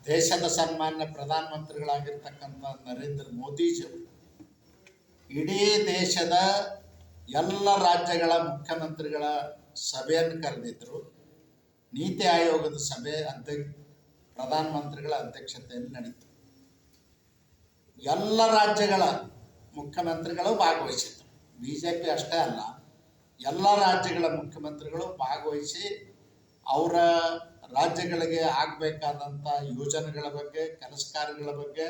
ದೇಶದ ಸನ್ಮಾನ್ಯ ಪ್ರಧಾನಮಂತ್ರಿಗಳಾಗಿರ್ತಕ್ಕಂಥ ನರೇಂದ್ರ ಮೋದಿಜಿಯವರು ಇಡೀ ದೇಶದ ಎಲ್ಲ ರಾಜ್ಯಗಳ ಮುಖ್ಯಮಂತ್ರಿಗಳ ಸಭೆಯನ್ನು ಕರೆದಿದ್ದರು. ನೀತಿ ಆಯೋಗದ ಸಭೆ ಪ್ರಧಾನಮಂತ್ರಿಗಳ ಅಧ್ಯಕ್ಷತೆಯಲ್ಲಿ ನಡೀತು. ಎಲ್ಲ ರಾಜ್ಯಗಳ ಮುಖ್ಯಮಂತ್ರಿಗಳು ಭಾಗವಹಿಸಿದರು. BJP ಅಷ್ಟೇ ಅಲ್ಲ, ಎಲ್ಲ ರಾಜ್ಯಗಳ ಮುಖ್ಯಮಂತ್ರಿಗಳು ಭಾಗವಹಿಸಿ ಅವರ ರಾಜ್ಯಗಳಿಗೆ ಆಗಬೇಕಾದಂಥ ಯೋಜನೆಗಳ ಬಗ್ಗೆ, ಕೆಲಸ ಕಾರ್ಯಗಳ ಬಗ್ಗೆ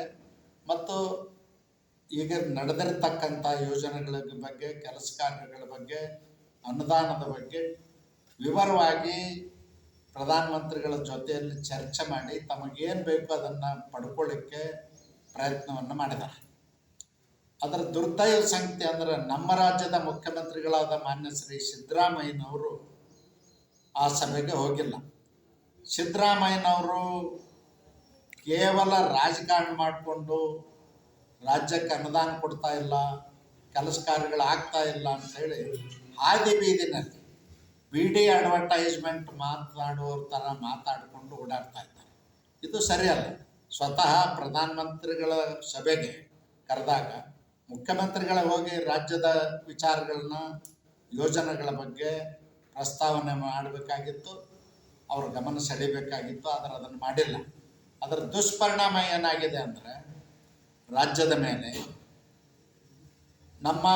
ಮತ್ತು ಈಗ ನಡೆದಿರತಕ್ಕಂಥ ಯೋಜನೆಗಳ ಬಗ್ಗೆ, ಕೆಲಸ ಕಾರ್ಯಗಳ ಬಗ್ಗೆ, ಅನುದಾನದ ಬಗ್ಗೆ ವಿವರವಾಗಿ ಪ್ರಧಾನಮಂತ್ರಿಗಳ ಜೊತೆಯಲ್ಲಿ ಚರ್ಚೆ ಮಾಡಿ ತಮಗೇನು ಬೇಕು ಅದನ್ನು ಪಡ್ಕೊಳ್ಳಿಕ್ಕೆ ಪ್ರಯತ್ನವನ್ನು ಮಾಡಿದ್ದಾರೆ. ಅದರ ದುರ್ದೈವ ಸಂಗತಿ ಅಂದರೆ ನಮ್ಮ ರಾಜ್ಯದ ಮುಖ್ಯಮಂತ್ರಿಗಳಾದ ಮಾನ್ಯ ಶ್ರೀ ಸಿದ್ದರಾಮಯ್ಯನವರು ಆ ಸಭೆಗೆ ಹೋಗಿಲ್ಲ. ಸಿದ್ದರಾಮಯ್ಯನವರು ಕೇವಲ ರಾಜಕಾರಣ ಮಾಡಿಕೊಂಡು ರಾಜ್ಯಕ್ಕೆ ಅನುದಾನ ಕೊಡ್ತಾ ಇಲ್ಲ, ಕೆಲಸ ಕಾರ್ಯಗಳು ಆಗ್ತಾ ಇಲ್ಲ ಅಂಥೇಳಿ ಹಾದಿ ಬೀದಿನಲ್ಲಿ BD ಅಡ್ವರ್ಟೈಸ್ಮೆಂಟ್ ಮಾತನಾಡುವ ಥರ ಮಾತಾಡಿಕೊಂಡು ಓಡಾಡ್ತಾ ಇದ್ದಾರೆ. ಇದು ಸರಿಯಲ್ಲ. ಸ್ವತಃ ಪ್ರಧಾನಮಂತ್ರಿಗಳ ಸಭೆಗೆ ಕರೆದಾಗ ಮುಖ್ಯಮಂತ್ರಿಗಳ ಹೋಗಿ ರಾಜ್ಯದ ವಿಚಾರಗಳನ್ನ, ಯೋಜನೆಗಳ ಬಗ್ಗೆ ಪ್ರಸ್ತಾವನೆ ಮಾಡಬೇಕಾಗಿತ್ತು, ಅವ್ರ ಗಮನ ಸೆಳೀಬೇಕಾಗಿತ್ತು. ಆದರೆ ಅದನ್ನು ಮಾಡಿಲ್ಲ. ಅದರ ದುಷ್ಪರಿಣಾಮ ಏನಾಗಿದೆ ಅಂದರೆ ರಾಜ್ಯದ ಮೇಲೆ, ನಮ್ಮ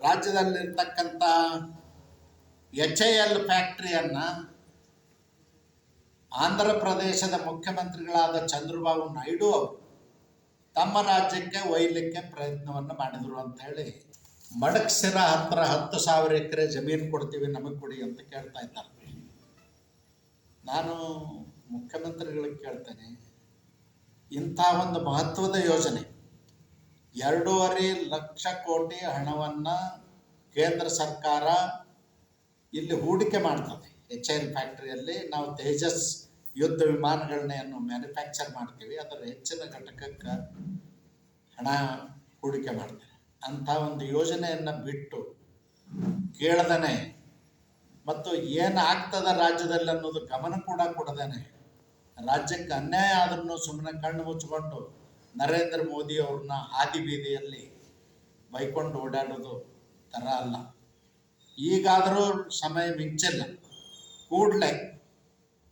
ರಾಜ್ಯದಲ್ಲಿರ್ತಕ್ಕಂಥ HAL ಫ್ಯಾಕ್ಟ್ರಿಯನ್ನು ಆಂಧ್ರ ಪ್ರದೇಶದ ಮುಖ್ಯಮಂತ್ರಿಗಳಾದ ಚಂದ್ರಬಾಬು ನಾಯ್ಡು ಅವರು ತಮ್ಮ ರಾಜ್ಯಕ್ಕೆ ಒಯ್ಯಲಿಕ್ಕೆ ಪ್ರಯತ್ನವನ್ನು ಮಾಡಿದರು ಅಂಥೇಳಿ ಮಡಕ್ಸಿರ ಹತ್ತಿರ 10,000 ಎಕರೆ ಜಮೀನು ಕೊಡ್ತೀವಿ, ನಮಗೆ ಕೊಡಿ ಅಂತ ಕೇಳ್ತಾ ಇದ್ದಾರೆ. ನಾನು ಮುಖ್ಯಮಂತ್ರಿಗಳಿಗೆ ಕೇಳ್ತೇನೆ, ಇಂಥ ಒಂದು ಮಹತ್ವದ ಯೋಜನೆ 2.5 ಲಕ್ಷ ಕೋಟಿ ಹಣವನ್ನು ಕೇಂದ್ರ ಸರ್ಕಾರ ಇಲ್ಲಿ ಹೂಡಿಕೆ ಮಾಡ್ತದೆ. HAL ಫ್ಯಾಕ್ಟ್ರಿಯಲ್ಲಿ ನಾವು ತೇಜಸ್ ಯುದ್ಧ ವಿಮಾನಗಳನ್ನೇನು ಮ್ಯಾನುಫ್ಯಾಕ್ಚರ್ ಮಾಡ್ತೀವಿ, ಅದರ ಹೆಚ್ಚಿನ ಘಟಕಕ್ಕೆ ಹಣ ಹೂಡಿಕೆ ಮಾಡ್ತಾರೆ. ಅಂಥ ಒಂದು ಯೋಜನೆಯನ್ನು ಬಿಟ್ಟು ಕೇಳ್ದೇ ಮತ್ತು ಏನು ಆಗ್ತದೆ ರಾಜ್ಯದಲ್ಲಿ ಅನ್ನೋದು ಗಮನ ಕೂಡ ಕೊಡದೇನೆ, ರಾಜ್ಯಕ್ಕೆ ಅನ್ಯಾಯ ಆದ್ರೂ ಸುಮ್ಮನೆ ಕಣ್ಣು ಮುಚ್ಚಿಕೊಂಡು ನರೇಂದ್ರ ಮೋದಿ ಅವ್ರನ್ನ ಹಾದಿ ಬೀದಿಯಲ್ಲಿ ಬೈಕೊಂಡು ಓಡಾಡೋದು ಥರ ಅಲ್ಲ. ಈಗಾದರೂ ಸಮಯ ಮಿಂಚಿಲ್ಲ. ಕೂಡಲೇ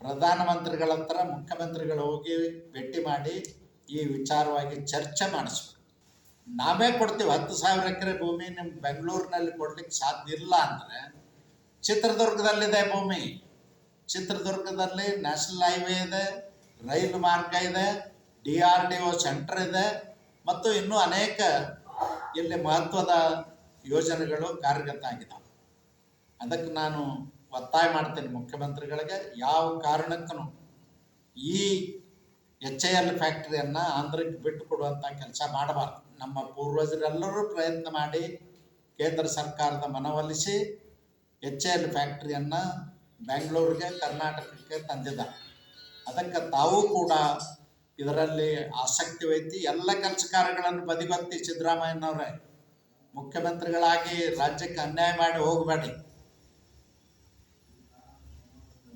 ಪ್ರಧಾನಮಂತ್ರಿಗಳ ಹತ್ರ ಮುಖ್ಯಮಂತ್ರಿಗಳು ಹೋಗಿ ಭೇಟಿ ಮಾಡಿ ಈ ವಿಚಾರವಾಗಿ ಚರ್ಚೆ ಮಾಡಿಸ್ಬೇಕು. ನಾವೇ ಕೊಡ್ತೀವಿ 10,000 ಎಕರೆ ಭೂಮಿ, ನಿಮ್ಮ ಬೆಂಗಳೂರಿನಲ್ಲಿ ಕೊಡ್ಲಿಕ್ಕೆ ಸಾಧ್ಯ ಇಲ್ಲ ಅಂದರೆ ಚಿತ್ರದುರ್ಗದಲ್ಲಿದೆ ಭೂಮಿ. ಚಿತ್ರದುರ್ಗದಲ್ಲಿ ನ್ಯಾಷನಲ್ ಹೈವೇ ಇದೆ, ರೈಲು ಮಾರ್ಗ ಇದೆ, DRDO ಸೆಂಟರ್ ಇದೆ ಮತ್ತು ಇನ್ನೂ ಅನೇಕ ಇಲ್ಲಿ ಮಹತ್ವದ ಯೋಜನೆಗಳು ಕಾರ್ಯಗತ ಆಗಿದ್ದಾವೆ. ಅದಕ್ಕೆ ನಾನು ಒತ್ತಾಯ ಮಾಡ್ತೇನೆ ಮುಖ್ಯಮಂತ್ರಿಗಳಿಗೆ, ಯಾವ ಕಾರಣಕ್ಕೂ ಈ HAL ಫ್ಯಾಕ್ಟ್ರಿಯನ್ನು ಆಂಧ್ರಕ್ಕೆ ಬಿಟ್ಟು ಕೊಡುವಂಥ ಕೆಲಸ ಮಾಡಬಾರ್ದು. ನಮ್ಮ ಪೂರ್ವಜರೆಲ್ಲರೂ ಪ್ರಯತ್ನ ಮಾಡಿ ಕೇಂದ್ರ ಸರ್ಕಾರದ ಮನವೊಲಿಸಿ HAL ಫ್ಯಾಕ್ಟ್ರಿಯನ್ನು ಬೆಂಗಳೂರಿಗೆ, ಕರ್ನಾಟಕಕ್ಕೆ ತಂದಿದ್ದಾರೆ. ಅದಕ್ಕೆ ತಾವು ಕೂಡ ಇದರಲ್ಲಿ ಆಸಕ್ತಿ ವಹಿಸಿ ಎಲ್ಲ ಕೆಲಸ ಕಾರ್ಯಗಳನ್ನು ಬದಿಗೊತ್ತಿ ಸಿದ್ದರಾಮಯ್ಯನವರೇ ಮುಖ್ಯಮಂತ್ರಿಗಳಾಗಿ ರಾಜ್ಯಕ್ಕೆ ಅನ್ಯಾಯ ಮಾಡಿ ಹೋಗಬೇಡಿ,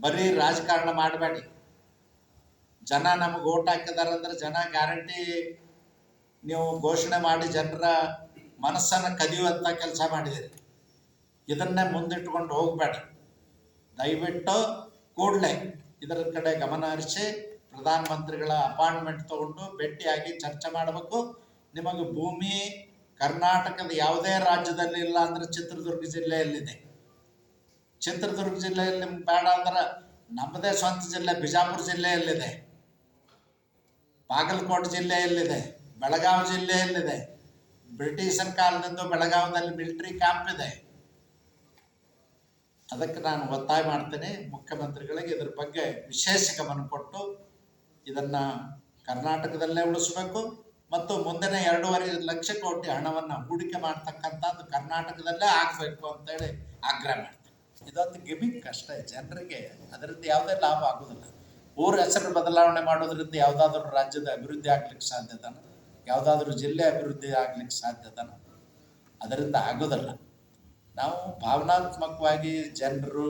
ಬರೀ ರಾಜಕಾರಣ ಮಾಡಬೇಡಿ. ಜನ ನಮಗೆ ಓಟ್ ಹಾಕಿದ್ದಾರೆ ಅಂದರೆ ಜನ ಗ್ಯಾರಂಟಿ ನೀವು ಘೋಷಣೆ ಮಾಡಿ ಜನರ ಮನಸ್ಸನ್ನು ಕದಿಯುವಂಥ ಕೆಲಸ ಮಾಡಿದ್ದೀರಿ. ಇದನ್ನೇ ಮುಂದಿಟ್ಕೊಂಡು ಹೋಗಬೇಡಿ. ದಯವಿಟ್ಟು ಕೂಡಲೇ ಇದರ ಕಡೆ ಗಮನ ಹರಿಸಿ ಪ್ರಧಾನಮಂತ್ರಿಗಳ ಅಪಾಯಿಂಟ್ಮೆಂಟ್ ತೊಗೊಂಡು ಭೇಟಿಯಾಗಿ ಚರ್ಚೆ ಮಾಡಬೇಕು. ನಿಮಗೆ ಭೂಮಿ ಕರ್ನಾಟಕದ ಯಾವುದೇ ರಾಜ್ಯದಲ್ಲಿ ಇಲ್ಲ ಅಂದರೆ ಚಿತ್ರದುರ್ಗ ಜಿಲ್ಲೆಯಲ್ಲಿದೆ. ಚಿತ್ರದುರ್ಗ ಜಿಲ್ಲೆಯಲ್ಲಿ ನಿಮ್ಗೆ ಬೇಡ ಅಂದ್ರೆ ನಮ್ಮದೇ ಸ್ವಂತ ಜಿಲ್ಲೆ ಬಿಜಾಪುರ ಜಿಲ್ಲೆಯಲ್ಲಿದೆ, ಬಾಗಲಕೋಟೆ ಜಿಲ್ಲೆಯಲ್ಲಿದೆ, ಬೆಳಗಾವಿ ಜಿಲ್ಲೆಯಲ್ಲಿದೆ. ಬ್ರಿಟಿಷರ ಕಾಲದಿಂದ ಬೆಳಗಾವಿನಲ್ಲಿ ಮಿಲಿಟರಿ ಕ್ಯಾಂಪ್ ಇದೆ. ಅದಕ್ಕೆ ನಾನು ಒತ್ತಾಯ ಮಾಡ್ತೇನೆ ಮುಖ್ಯಮಂತ್ರಿಗಳಿಗೆ ಇದ್ರ ಬಗ್ಗೆ ವಿಶೇಷ ಗಮನ ಕೊಟ್ಟು ಇದನ್ನು ಕರ್ನಾಟಕದಲ್ಲೇ ಉಳಿಸ್ಬೇಕು ಮತ್ತು ಮುಂದಿನ 2.5 ಲಕ್ಷ ಕೋಟಿ ಹಣವನ್ನು ಹೂಡಿಕೆ ಮಾಡ್ತಕ್ಕಂಥದ್ದು ಕರ್ನಾಟಕದಲ್ಲೇ ಆಗಬೇಕು ಅಂತೇಳಿ ಆಗ್ರಹ ಮಾಡ್ತೇನೆ. ಇದೊಂದು ಗಿಮಿಕ್ ಅಷ್ಟೇ, ಜನರಿಗೆ ಅದರಿಂದ ಯಾವುದೇ ಲಾಭ ಆಗೋದಿಲ್ಲ. ಊರ ಹೆಸರು ಬದಲಾವಣೆ ಮಾಡೋದ್ರಿಂದ ಯಾವುದಾದ್ರೂ ರಾಜ್ಯದ ಅಭಿವೃದ್ಧಿ ಆಗ್ಲಿಕ್ಕೆ ಸಾಧ್ಯತಾನ, ಯಾವುದಾದ್ರೂ ಜಿಲ್ಲೆ ಅಭಿವೃದ್ಧಿ ಆಗ್ಲಿಕ್ಕೆ ಸಾಧ್ಯತಾನ? ಅದರಿಂದ ಆಗೋದಿಲ್ಲ. ನಾವು ಭಾವನಾತ್ಮಕವಾಗಿ ಜನರು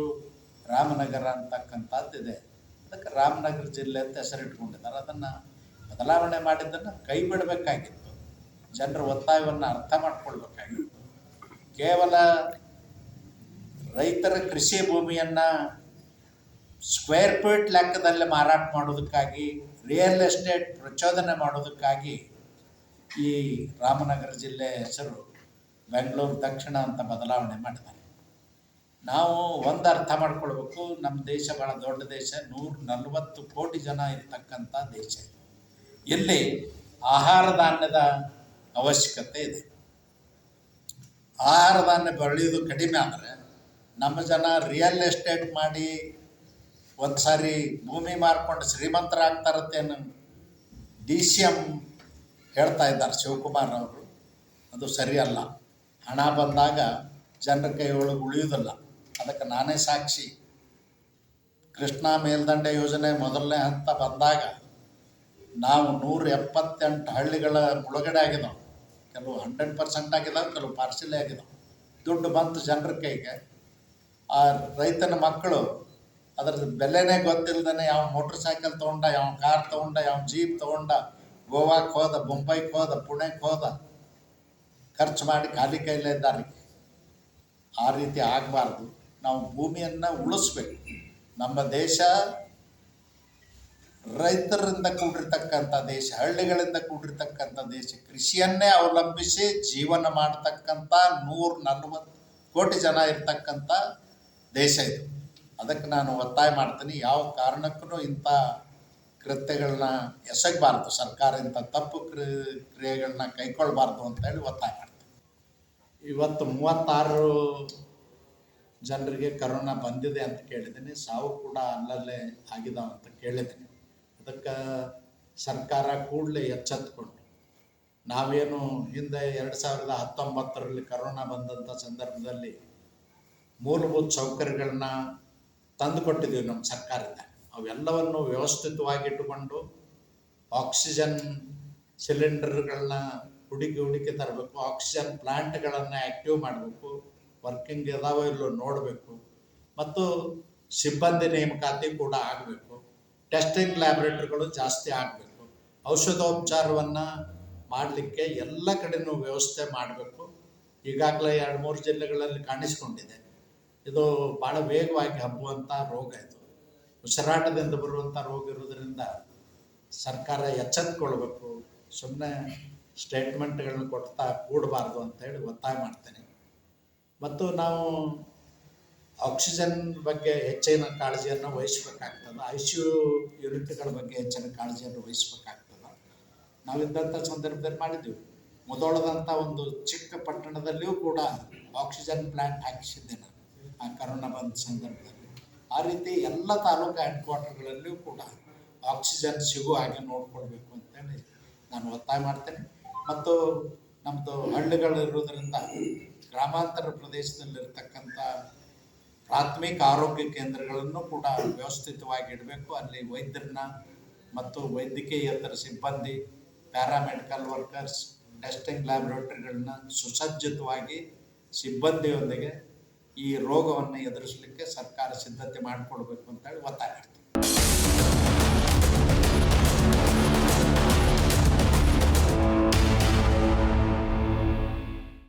ರಾಮನಗರ ಅಂತಕ್ಕಂಥದ್ದಿದೆ, ಅದಕ್ಕೆ ರಾಮನಗರ ಜಿಲ್ಲೆ ಅಂತ ಹೆಸರಿಟ್ಕೊಂಡಿದ್ದಾರೆ. ಅದನ್ನು ಬದಲಾವಣೆ ಮಾಡಿದ್ದನ್ನು ಕೈ ಬಿಡಬೇಕಾಗಿತ್ತು. ಜನರ ಒತ್ತಾಯವನ್ನು ಅರ್ಥ ಮಾಡ್ಕೊಳ್ಬೇಕಾಗಿತ್ತು. ಕೇವಲ ರೈತರ ಕೃಷಿ ಭೂಮಿಯನ್ನು ಸ್ಕ್ವೇರ್ ಫೀಟ್ ಲೆಕ್ಕದಲ್ಲಿ ಮಾರಾಟ ಮಾಡೋದಕ್ಕಾಗಿ, ರಿಯಲ್ ಎಸ್ಟೇಟ್ ಪ್ರಚೋದನೆ ಮಾಡೋದಕ್ಕಾಗಿ ಈ ರಾಮನಗರ ಜಿಲ್ಲೆ ಹೆಸರು ಬೆಂಗಳೂರು ದಕ್ಷಿಣ ಅಂತ ಬದಲಾವಣೆ ಮಾಡಿದ್ದಾರೆ. ನಾವು ಒಂದು ಅರ್ಥ ಮಾಡ್ಕೊಳ್ಬೇಕು, ನಮ್ಮ ದೇಶ ಭಾಳ ದೊಡ್ಡ ದೇಶ, 140 ಕೋಟಿ ಜನ ಇರ್ತಕ್ಕಂಥ ದೇಶ. ಇಲ್ಲಿ ಆಹಾರ ಧಾನ್ಯದ ಅವಶ್ಯಕತೆ ಇದೆ. ಆಹಾರ ಧಾನ್ಯ ಬೆಳೆಯೋದು ಕಡಿಮೆ ಆದರೆ ನಮ್ಮ ಜನ ರಿಯಲ್ ಎಸ್ಟೇಟ್ ಮಾಡಿ ಒಂದು ಸಾರಿ ಭೂಮಿ ಮಾರ್ಕೊಂಡು ಶ್ರೀಮಂತರಾಗ್ತಾರತ್ತೇನು DCM ಹೇಳ್ತಾ ಇದ್ದಾರೆ ಶಿವಕುಮಾರ್ ಅವರು. ಅದು ಸರಿಯಲ್ಲ. ಹಣ ಬಂದಾಗ ಜನರ ಕೈಯೊಳಗೆ ಉಳಿಯೋದಿಲ್ಲ. ಅದಕ್ಕೆ ನಾನೇ ಸಾಕ್ಷಿ. ಕೃಷ್ಣಾ ಮೇಲ್ದಂಡೆ ಯೋಜನೆ ಮೊದಲನೇ ಹಂತ ಬಂದಾಗ ನಾವು 178 ಹಳ್ಳಿಗಳ ಮುಳುಗಡೆ ಆಗಿದಾವೆ. ಕೆಲವು 100% ಆಗಿದಾವೆ, ಕೆಲವು ಪಾರ್ಸಲಿ ಆಗಿದಾವೆ. ದುಡ್ಡು ಬಂತು ಜನರ ಕೈಗೆ. ಆ ರೈತನ ಮಕ್ಕಳು ಅದರ ಬೆಲೆನೇ ಗೊತ್ತಿಲ್ಲದೇ ಯಾವ ಮೋಟ್ರ್ ಸೈಕಲ್ ತೊಗೊಂಡ, ಯಾವ ಕಾರ್ ತೊಗೊಂಡ, ಯಾವ ಜೀಪ್ ತೊಗೊಂಡ, ಗೋವಾಕ್ಕೆ ಹೋದ, ಮುಂಬೈಗೆ ಹೋದ, ಪುಣೆಗೆ ಹೋದ, ಖರ್ಚು ಮಾಡಿ ಖಾಲಿ ಕೈಲೇ ಇದ್ದಾರೆ. ಆ ರೀತಿ ಆಗಬಾರ್ದು. ನಾವು ಭೂಮಿಯನ್ನು ಉಳಿಸ್ಬೇಕು. ನಮ್ಮ ದೇಶ ರೈತರಿಂದ ಕೂಡಿರ್ತಕ್ಕಂಥ ದೇಶ, ಹಳ್ಳಿಗಳಿಂದ ಕೂಡಿರ್ತಕ್ಕಂಥ ದೇಶ, ಕೃಷಿಯನ್ನೇ ಅವಲಂಬಿಸಿ ಜೀವನ ಮಾಡತಕ್ಕಂಥ 140 ಕೋಟಿ ಜನ ಇರ್ತಕ್ಕಂಥ ದೇಶ ಇದು. ಅದಕ್ಕೆ ನಾನು ಒತ್ತಾಯ ಮಾಡ್ತೀನಿ, ಯಾವ ಕಾರಣಕ್ಕೂ ಇಂಥ ಕೃತ್ಯಗಳನ್ನ ಎಸಗಬಾರ್ದು. ಸರ್ಕಾರ ಇಂಥ ತಪ್ಪು ಕ್ರಿಯೆಗಳನ್ನ ಕೈಗೊಳ್ಳಬಾರ್ದು ಅಂತೇಳಿ ಒತ್ತಾಯ ಮಾಡ್ತೀನಿ. ಇವತ್ತು 36 ಜನರಿಗೆ ಕರೋನಾ ಬಂದಿದೆ ಅಂತ ಕೇಳಿದ್ದೀನಿ. ಸಾವು ಕೂಡ ಅಲ್ಲಲ್ಲೇ ಆಗಿದಾವೆ ಅಂತ ಕೇಳಿದ್ದೀನಿ. ಅದಕ್ಕೆ ಸರ್ಕಾರ ಕೂಡಲೇ ಎಚ್ಚೆತ್ತುಕೊಂಡು, ನಾವೇನು ಹಿಂದೆ 2019ರಲ್ಲಿ ಕರೋನಾ ಬಂದಂಥ ಸಂದರ್ಭದಲ್ಲಿ ಮೂಲಭೂತ ಸೌಕರ್ಯಗಳನ್ನ ತಂದು ಕೊಟ್ಟಿದ್ದೀವಿ ನಮ್ಮ ಸರ್ಕಾರದಿಂದ. ಅವೆಲ್ಲವನ್ನು ವ್ಯವಸ್ಥಿತವಾಗಿಟ್ಟುಕೊಂಡು ಆಕ್ಸಿಜನ್ ಸಿಲಿಂಡರ್ಗಳನ್ನ ಹುಡುಕಿ ತರಬೇಕು. ಆಕ್ಸಿಜನ್ ಪ್ಲ್ಯಾಂಟ್ಗಳನ್ನು ಆ್ಯಕ್ಟಿವ್ ಮಾಡಬೇಕು. ವರ್ಕಿಂಗ್ ಇದಾವೋ ಇಲ್ಲೋ ನೋಡಬೇಕು. ಮತ್ತು ಸಿಬ್ಬಂದಿ ನೇಮಕಾತಿ ಕೂಡ ಆಗಬೇಕು. ಟೆಸ್ಟಿಂಗ್ ಲ್ಯಾಬ್ರೇಟರಿಗಳು ಜಾಸ್ತಿ ಆಗಬೇಕು. ಔಷಧೋಪಚಾರವನ್ನು ಮಾಡಲಿಕ್ಕೆ ಎಲ್ಲ ಕಡೆಯೂ ವ್ಯವಸ್ಥೆ ಮಾಡಬೇಕು. ಈಗಾಗಲೇ 2-3 ಜಿಲ್ಲೆಗಳಲ್ಲಿ ಕಾಣಿಸ್ಕೊಂಡಿದೆ. ಇದು ಭಾಳ ವೇಗವಾಗಿ ಹಬ್ಬುವಂಥ ರೋಗ. ಇದು ಉಸಿರಾಟದಿಂದ ಬರುವಂಥ ರೋಗ ಇರೋದರಿಂದ ಸರ್ಕಾರ ಎಚ್ಚೆತ್ತುಕೊಳ್ಬೇಕು. ಸುಮ್ಮನೆ ಸ್ಟೇಟ್ಮೆಂಟ್ಗಳನ್ನ ಕೊಡ್ತಾ ಕೂಡಬಾರ್ದು ಅಂತೇಳಿ ಒತ್ತಾಯ ಮಾಡ್ತೇನೆ. ಮತ್ತು ನಾವು ಆಕ್ಸಿಜನ್ ಬಗ್ಗೆ ಹೆಚ್ಚಿನ ಕಾಳಜಿಯನ್ನು ವಹಿಸಬೇಕಾಗ್ತದೆ. ICU ಯೂನಿಟ್ಗಳ ಬಗ್ಗೆ ಹೆಚ್ಚಿನ ಕಾಳಜಿಯನ್ನು ವಹಿಸಬೇಕಾಗ್ತದೆ. ನಾವಿದ್ದಂಥ ಸಂದರ್ಭದಲ್ಲಿ ಮಾಡಿದ್ದೀವಿ. ಮುಧೋಳದಂಥ ಒಂದು ಚಿಕ್ಕ ಪಟ್ಟಣದಲ್ಲಿಯೂ ಕೂಡ ಆಕ್ಸಿಜನ್ ಪ್ಲ್ಯಾಂಟ್ ಹಾಕಿಸಿದ್ದೆ ನಾನು ಆ ಕರೋನಾ ಬಂದ ಸಂದರ್ಭದಲ್ಲಿ. ಆ ರೀತಿ ಎಲ್ಲ ತಾಲೂಕು ಹೆಡ್ ಕ್ವಾರ್ಟರ್ಗಳಲ್ಲಿಯೂ ಕೂಡ ಆಕ್ಸಿಜನ್ ಸಿಗೋ ಹಾಗೆ ನೋಡ್ಕೊಳ್ಬೇಕು ಅಂತೇಳಿ ನಾನು ಒತ್ತಾಯ ಮಾಡ್ತೇನೆ. ಮತ್ತು ನಮ್ಮದು ಹಳ್ಳಿಗಳಿರೋದ್ರಿಂದ ಗ್ರಾಮಾಂತರ ಪ್ರದೇಶದಲ್ಲಿರ್ತಕ್ಕಂಥ ಪ್ರಾಥಮಿಕ ಆರೋಗ್ಯ ಕೇಂದ್ರಗಳನ್ನು ಕೂಡ ವ್ಯವಸ್ಥಿತವಾಗಿ ಇಡಬೇಕು. ಅಲ್ಲಿ ವೈದ್ಯರನ್ನ ಮತ್ತು ವೈದ್ಯಕೀಯೇತರ ಸಿಬ್ಬಂದಿ, ಪ್ಯಾರಾಮೆಡಿಕಲ್ ವರ್ಕರ್ಸ್, ಟೆಸ್ಟಿಂಗ್ ಲ್ಯಾಬ್ರೇಟರಿಗಳನ್ನ ಸುಸಜ್ಜಿತವಾಗಿ ಸಿಬ್ಬಂದಿಯೊಂದಿಗೆ ಈ ರೋಗವನ್ನು ಎದುರಿಸಲಿಕ್ಕೆ ಸರ್ಕಾರ ಸಿದ್ಧತೆ ಮಾಡಿಕೊಡ್ಬೇಕು ಅಂತೇಳಿ ಒತ್ತಾಯ ಮಾಡ್ತಾರೆ.